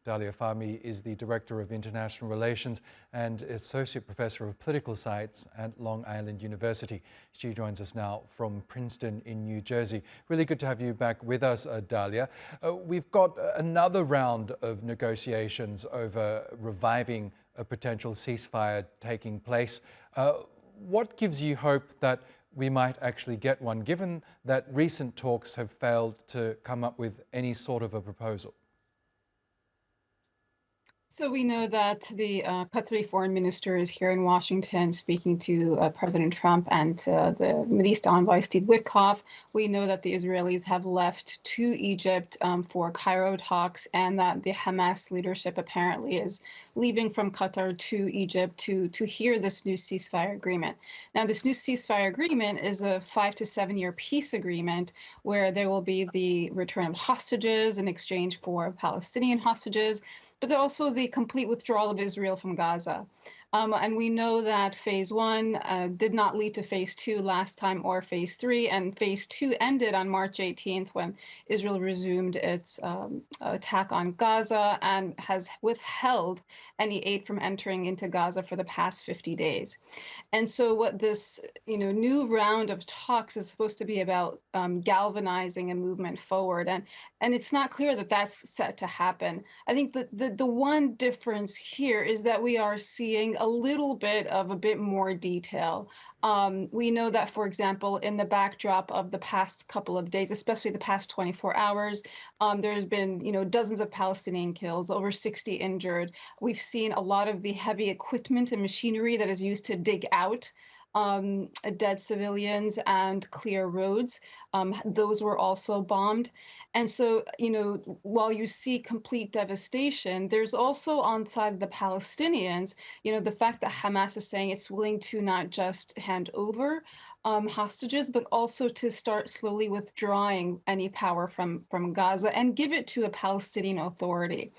Dalia Fahmy is the Director of International Relations and Associate Professor of Political Science at Long Island University. She joins us now from Princeton in New Jersey. Really good to have you back with us, Dalia. We've got another round of negotiations over reviving a potential ceasefire taking place. What gives you hope that we might actually get one, given that recent talks have failed to come up with any sort of a proposal? So we know that the Qatari foreign minister is here in Washington speaking to President Trump and the Mideast envoy, Steve Witkoff. We know that the Israelis have left to Egypt for Cairo talks, and that the Hamas leadership apparently is leaving from Qatar to Egypt to hear this new ceasefire agreement. Now, this new ceasefire agreement is a 5 to 7 year peace agreement where there will be the return of hostages in exchange for Palestinian hostages, but also the complete withdrawal of Israel from Gaza. And we know that phase one did not lead to phase two last time, or phase three, and phase two ended on March 18th when Israel resumed its attack on Gaza and has withheld any aid from entering into Gaza for the past 50 days. And so what this new round of talks is supposed to be about galvanizing a movement forward. And it's not clear that that's set to happen. I think that the one difference here is that we are seeing a little bit more detail. We know that, for example, in the backdrop of the past couple of days, especially the past 24 hours, there's been, dozens of Palestinian kills, over 60 injured. We've seen a lot of the heavy equipment and machinery that is used to dig out dead civilians and clear roads. Those were also bombed. And so, while you see complete devastation, there's also on side of the Palestinians, the fact that Hamas is saying it's willing to not just hand over hostages, but also to start slowly withdrawing any power from Gaza and give it to a Palestinian authority.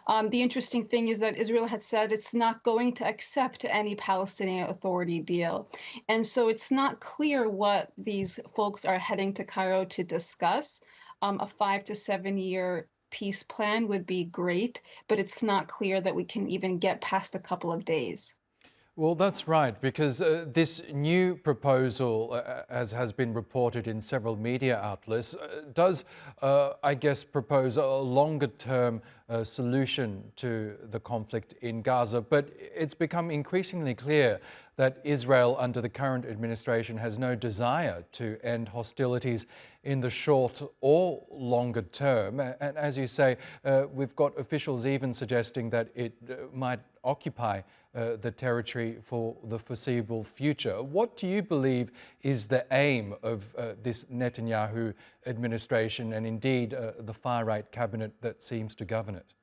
The interesting thing is that Israel had said it's not going to accept any Palestinian Authority deal. And so it's not clear what these folks are heading to Cairo to discuss. A 5 to 7 year peace plan would be great, but it's not clear that we can even get past a couple of days. Well, that's right, because this new proposal, as has been reported in several media outlets, does, I guess, propose a longer-term solution to the conflict in Gaza. But it's become increasingly clear that Israel, under the current administration, has no desire to end hostilities in the short or longer term. And as you say, we've got officials even suggesting that it might occupy the territory for the foreseeable future. What do you believe is the aim of this Netanyahu administration and indeed the far-right cabinet that seems to govern it?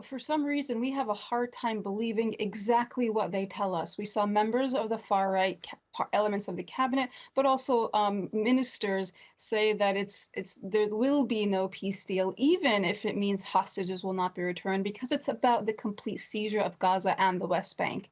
For some reason, we have a hard time believing exactly what they tell us. We saw members of the far right elements of the cabinet, but also ministers say that there will be no peace deal, even if it means hostages will not be returned, because it's about the complete seizure of Gaza and the West Bank.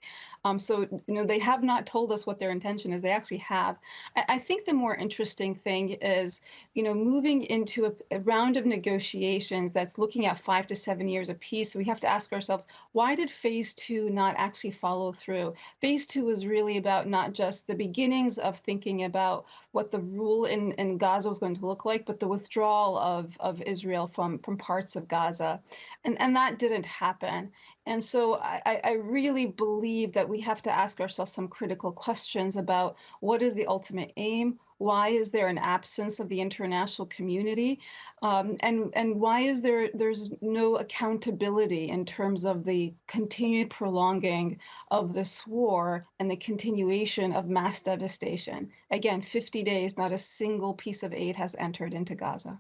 So they have not told us what their intention is. They actually have. I think the more interesting thing is, moving into a round of negotiations that's looking at 5 to 7 years of peace. We have to ask ourselves, why did phase two not actually follow through? Phase two was really about not just the beginnings of thinking about what the rule in Gaza was going to look like, but the withdrawal of Israel from parts of Gaza. And that didn't happen. And so I really believe that we have to ask ourselves some critical questions about what is the ultimate aim? Why is there an absence of the international community? And why is there's no accountability in terms of the continued prolonging of this war and the continuation of mass devastation? Again, 50 days, not a single piece of aid has entered into Gaza.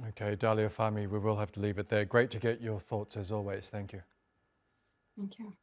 Okay, Dalia Fahmy, we will have to leave it there. Great to get your thoughts as always. Thank you. Thank you.